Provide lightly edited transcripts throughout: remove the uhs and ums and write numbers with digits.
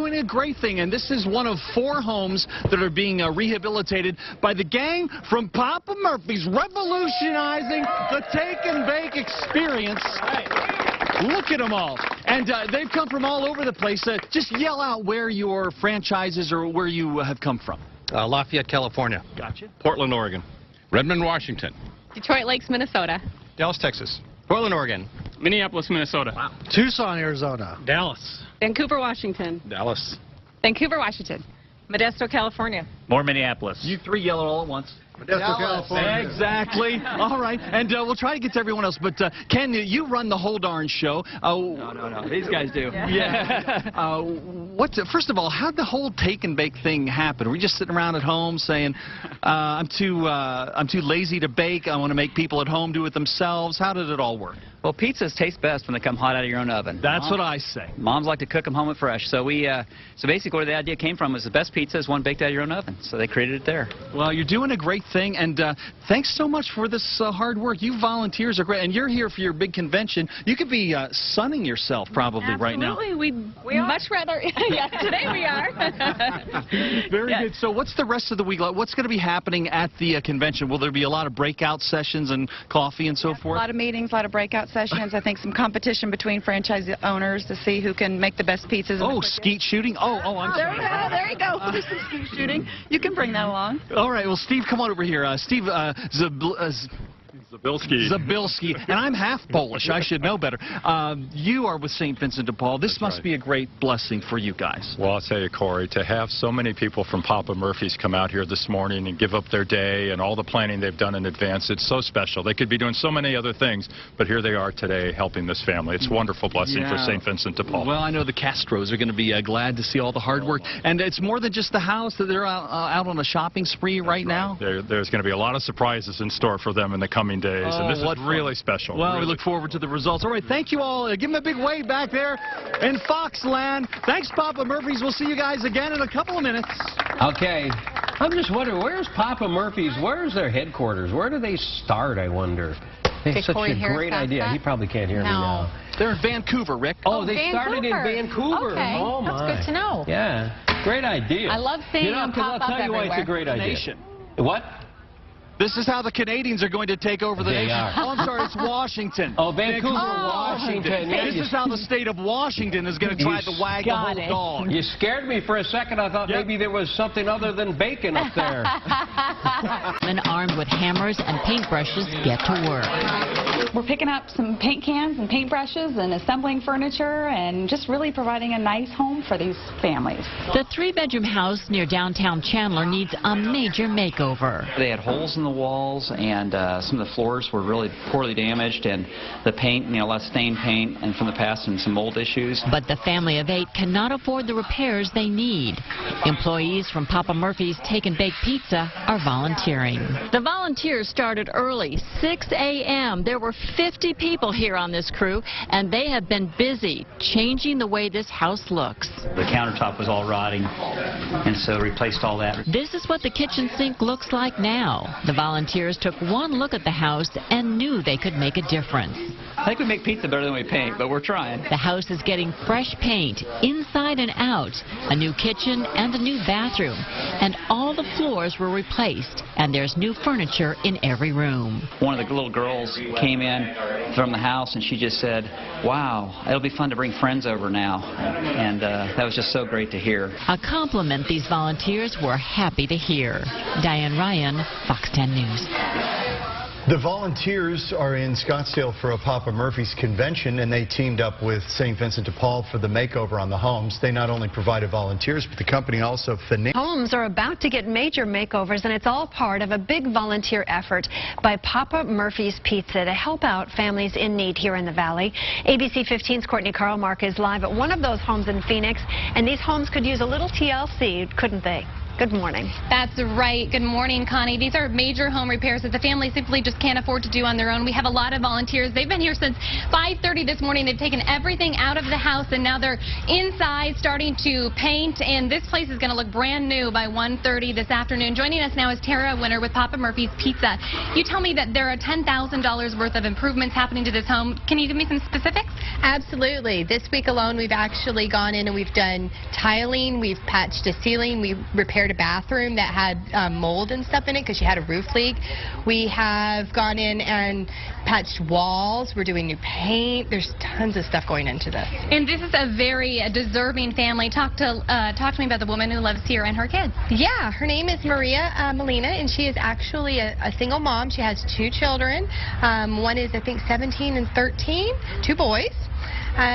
doing a great thing, and this is one of 4 homes that are being rehabilitated by the gang from Papa Murphy's, revolutionizing the take and bake experience. Look at them all. And they've come from all over the place. Just yell out where your franchises or where you have come from. Lafayette, California. Gotcha. Portland, Oregon. Redmond, Washington. Detroit Lakes, Minnesota. Dallas, Texas. Portland, Oregon. Minneapolis, Minnesota. Wow. Tucson, Arizona. Dallas. Vancouver, Washington. Dallas. Vancouver, Washington. Modesto, California. More Minneapolis. You 3 yell it all at once. Modesto, California. Exactly. All right. And we'll try to get to everyone else. But, Ken, you run the whole darn show. No. These guys do. Yeah. First of all, how'd the whole take and bake thing happen? Were we just sitting around at home saying, I'm too lazy to bake. I want to make people at home do it themselves. How did it all work? Well, pizzas taste best when they come hot out of your own oven. That's what I say. Moms like to cook them home and fresh. So so basically where the idea came from was the best pizza is one baked out of your own oven. So they created it there. Well, you're doing a great thing, and thanks so much for this hard work. You volunteers are great, and you're here for your big convention. You could be sunning yourself probably right now. Absolutely. We much rather. Yes, today we are. Very good. So what's the rest of the week like? What's going to be happening at the convention? Will there be a lot of breakout sessions and coffee and so forth? A lot of meetings, a lot of breakout sessions. I think some competition between franchise owners to see who can make the best pizzas. Oh, skeet shooting? Oh, I'm sorry. There you go. There's some skeet shooting. You can bring that along. All right. Well, Steve, come on over here. Steve Zabilski. And I'm half Polish. I should know better. You are with St. Vincent de Paul. This must be a great blessing for you guys. Well, I'll tell you, Corey, to have so many people from Papa Murphy's come out here this morning and give up their day and all the planning they've done in advance, it's so special. They could be doing so many other things, but here they are today helping this family. It's a wonderful blessing for St. Vincent de Paul. Well, I know the Castros are going to be glad to see all the hard work. And it's more than just the house. That they're out on a shopping spree right now. There's going to be a lot of surprises in store for them in the coming days. And this is really special. Well, really. We look forward to the results. All right, thank you all. Give them a big wave back there in Foxland. Thanks, Papa Murphy's. We'll see you guys again in a couple of minutes. Okay. I'm just wondering, where's Papa Murphy's? Where's their headquarters? Where do they start, I wonder? It's such a great idea. He probably can't hear me now. They're in Vancouver, Rick. Oh, they started in Vancouver. Okay. Oh, my. That's good to know. Yeah. Great idea. I love seeing them pop up I'll tell you why it's a great idea. Nation. What? This is how the Canadians are going to take over the nation. Oh, I'm sorry, it's Washington. Oh, Vancouver, Washington. Yeah, this is how the state of Washington is going to try to wag the whole dog. You scared me for a second. I thought maybe there was something other than bacon up there. Men armed with hammers and paintbrushes get to work. We're picking up some paint cans and paintbrushes and assembling furniture and just really providing a nice home for these families. The 3-bedroom house near downtown Chandler needs a major makeover. They had holes in the walls, and some of the floors were really poorly damaged, and the paint, a lot of stained paint and from the past and some mold issues. But the family of 8 cannot afford the repairs they need. Employees from Papa Murphy's Take and Bake Pizza are volunteering. The volunteers started early, 6 a.m. There were 50 people here on this crew, and they have been busy changing the way this house looks. The countertop was all rotting, and so replaced all that. This is what the kitchen sink looks like now. The volunteers took one look at the house and knew they could make a difference. I think we make pizza better than we paint, but we're trying. The house is getting fresh paint inside and out, a new kitchen and a new bathroom, and all the floors were replaced, and there's new furniture in every room. One of the little girls came in from the house and she just said, wow, it'll be fun to bring friends over now, and that was just so great to hear. A compliment these volunteers were happy to hear. Diane Ryan, Fox 10 News. The volunteers are in Scottsdale for a Papa Murphy's convention, and they teamed up with St. Vincent de Paul for the makeover on the homes. They not only provided volunteers, but the company also financed. Homes are about to get major makeovers, and it's all part of a big volunteer effort by Papa Murphy's Pizza to help out families in need here in the Valley. ABC 15's Courtney Karlmark is live at one of those homes in Phoenix, and these homes could use a little TLC, couldn't they? Good morning. That's right. Good morning, Connie. These are major home repairs that the family simply just can't afford to do on their own. We have a lot of volunteers. They've been here since 5:30 this morning. They've taken everything out of the house, and now they're inside starting to paint, and this place is going to look brand new by 1:30 this afternoon. Joining us now is Tara Winter with Papa Murphy's Pizza. You tell me that there are $10,000 worth of improvements happening to this home. Can you give me some specifics? Absolutely. This week alone, we've actually gone in and we've done tiling, we've patched a ceiling, we repaired a bathroom that had mold and stuff in it because she had a roof leak. We have gone in and patched walls. We're doing new paint. There's tons of stuff going into this. And this is a very deserving family. Talk to me about the woman who lives here and her kids. Yeah, her name is Maria Molina, and she is actually a single mom. She has 2 children. One is, I think, 17 and 13, 2 boys.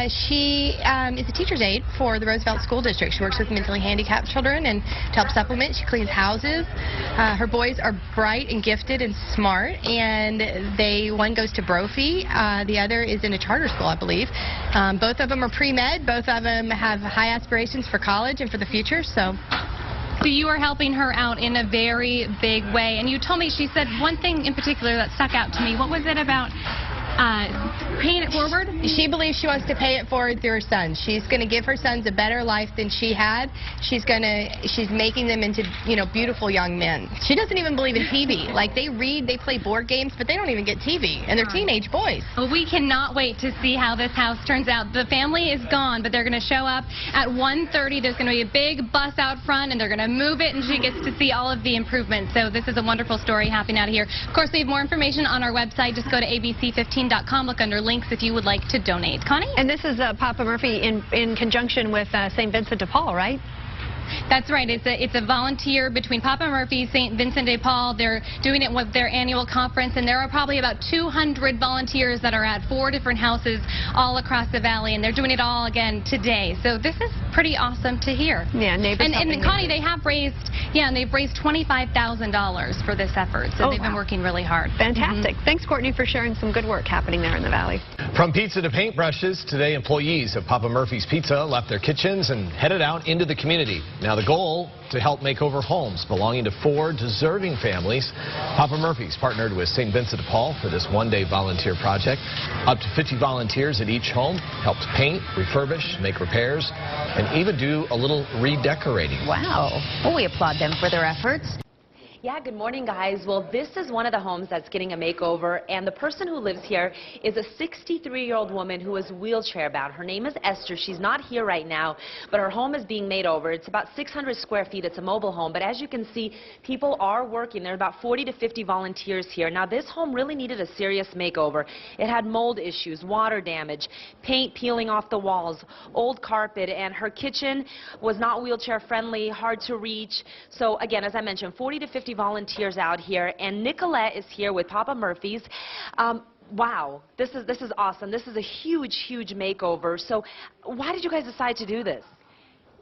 She is a teacher's aide for the Roosevelt School District. She works with mentally handicapped children and to help supplement. She cleans houses. Her boys are bright and gifted and smart, and one goes to Brophy. The other is in a charter school, I believe. Both of them are pre-med. Both of them have high aspirations for college and for the future. So you are helping her out in a very big way. And you told me, she said one thing in particular that stuck out to me. What was it about paying it forward? She believes she wants to pay it forward through her sons. She's going to give her sons a better life than she had. She's making them into, beautiful young men. She doesn't even believe in TV. Like, they read, they play board games, but they don't even get TV, and they're teenage boys. Well, we cannot wait to see how this house turns out. The family is gone, but they're going to show up at 1:30. There's going to be a big bus out front, and they're going to move it, and she gets to see all of the improvements. So this is a wonderful story happening out of here. Of course, we have more information on our website. Just go to abc15.com. Look under links if you would like to donate. Connie? And this is Papa Murphy in conjunction with St. Vincent de Paul, right? That's right. It's a volunteer between Papa Murphy, St. Vincent de Paul. They're doing it with their annual conference, and there are probably about 200 volunteers that are at 4 different houses all across the valley, and they're doing it all again today. So this is pretty awesome to hear. Yeah, neighbors. And Connie, they've raised $25,000 for this effort, so they've been working really hard. Fantastic. Thanks, Courtney, for sharing some good work happening there in the valley. From pizza to paintbrushes, today employees of Papa Murphy's Pizza left their kitchens and headed out into the community. Now the goal, to help make over homes belonging to 4 deserving families. Papa Murphy's partnered with St. Vincent de Paul for this one-day volunteer project. Up to 50 volunteers at each home helped paint, refurbish, make repairs, and even do a little redecorating. Wow. Well, we applaud them for their efforts. Yeah, good morning, guys. Well, this is one of the homes that's getting a makeover, and the person who lives here is a 63-year-old woman who is wheelchair-bound. Her name is Esther. She's not here right now, but her home is being made over. It's about 600 square feet. It's a mobile home, but as you can see, people are working. There are about 40 to 50 volunteers here. Now, this home really needed a serious makeover. It had mold issues, water damage, paint peeling off the walls, old carpet, and her kitchen was not wheelchair-friendly, hard to reach. So, again, as I mentioned, 40 to 50 volunteers out here, and Nicolette is here with Papa Murphy's. Wow, this is awesome. This is a huge makeover. So why did you guys decide to do this?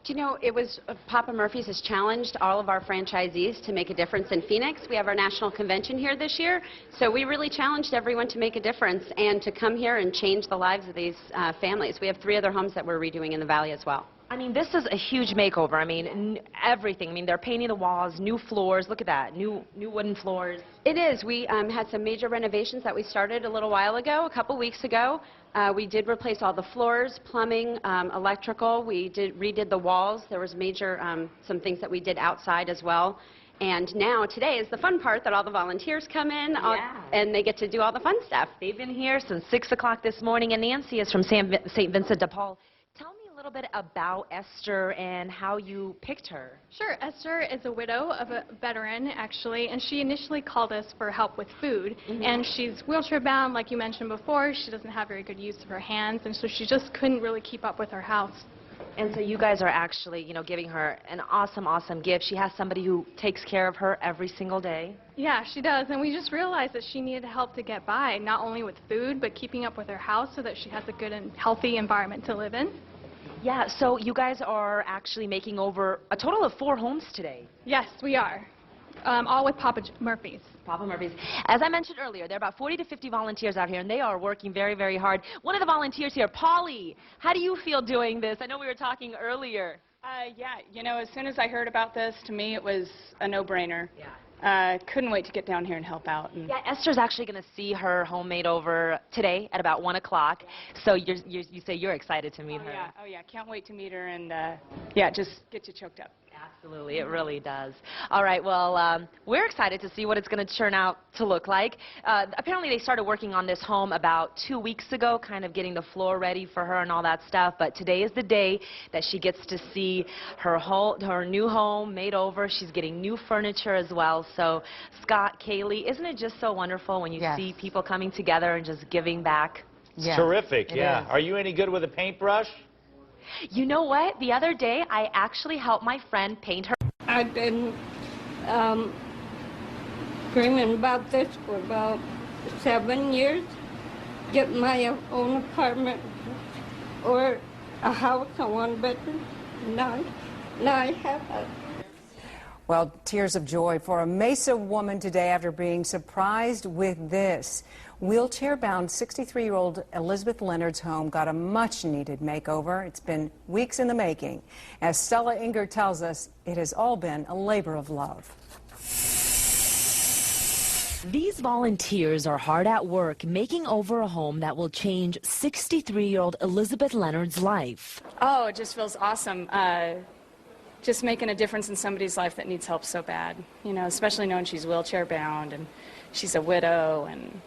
You know, it was Papa Murphy's has challenged all of our franchisees to make a difference in Phoenix. We have our national convention here this year, so we really challenged everyone to make a difference and to come here and change the lives of these families. We have 3 other homes that we're redoing in the valley as well. I mean, this is a huge makeover. I mean, everything. I mean, they're painting the walls, new floors. Look at that, new wooden floors. It is. We had some major renovations that we started a little while ago, a couple weeks ago. We did replace all the floors, plumbing, electrical. We redid the walls. There was major, some things that we did outside as well. And now, today is the fun part that all the volunteers come in and they get to do all the fun stuff. They've been here since 6 o'clock this morning, and Nancy is from St. Vincent de Paul. Tell me a little bit about Esther and how you picked her. Sure. Esther is a widow of a veteran, actually, and she initially called us for help with food. And she's wheelchair-bound, like you mentioned before. She doesn't have very good use of her hands, and so she just couldn't really keep up with her house. And so you guys are actually, giving her an awesome gift. She has somebody who takes care of her every single day. Yeah, she does. And we just realized that she needed help to get by, not only with food, but keeping up with her house so that she has a good and healthy environment to live in. Yeah, so you guys are actually making over a total of 4 homes today. Yes, we are. All with Papa Murphy's. Papa Murphy's. As I mentioned earlier, there are about 40 to 50 volunteers out here, and they are working very hard. One of the volunteers here, Polly, how do you feel doing this? I know we were talking earlier. Yeah, you know, as soon as I heard about this, to me it was a no-brainer. Yeah. Couldn't wait to get down here and help out. Yeah, Esther's actually going to see her home makeover today at about 1 o'clock. So you say you're excited to meet her. Yeah, oh yeah, can't wait to meet her and yeah, just get you choked up. Absolutely, it really does. All right, well, we're excited to see what it's going to turn out to look like. Apparently, they started working on this home about 2 weeks ago, kind of getting the floor ready for her and all that stuff. But today is the day that she gets to see her new home made over. She's getting new furniture as well. So, Scott, Kaylee, isn't it just so wonderful when you see people coming together and just giving back? It's terrific, yeah. Are you any good with a paintbrush? You know what? The other day, I actually helped my friend paint her. I've been dreaming about this for about 7 years. Get my own apartment or a house on one bedroom. Now I have it. Well, tears of joy for a Mesa woman today after being surprised with this. Wheelchair-bound 63-year-old Elizabeth Leonard's home got a much-needed makeover. It's been weeks in the making. As Stella Inger tells us, it has all been a labor of love. These volunteers are hard at work making over a home that will change 63-year-old Elizabeth Leonard's life. Oh, it just feels awesome. Just making a difference in somebody's life that needs help so bad. You know, especially knowing she's wheelchair bound and she's a widow and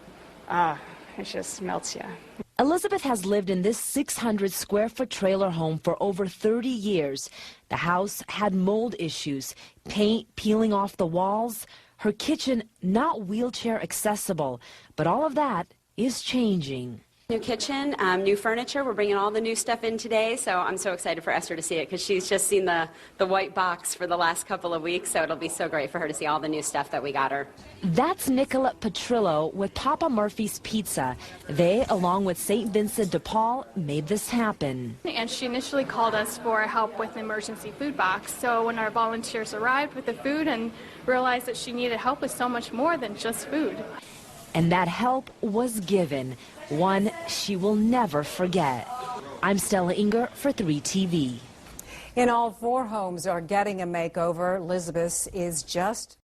it just melts you. Elizabeth has lived in this 600-square-foot trailer home for over 30 years. The house had mold issues, paint peeling off the walls, her kitchen not wheelchair accessible. But all of that is changing. New kitchen, new furniture. We're bringing all the new stuff in today, so I'm so excited for Esther to see it because she's just seen the white box for the last couple of weeks, so it'll be so great for her to see all the new stuff that we got her. That's Nicola Petrillo with Papa Murphy's Pizza. They, along with St. Vincent de Paul, made this happen. And she initially called us for help with an emergency food box. So when our volunteers arrived with the food and realized that she needed help with so much more than just food. And that help was given, one she will never forget. I'm Stella Inger for 3TV. In all, 4 homes are getting a makeover. Elizabeth's is just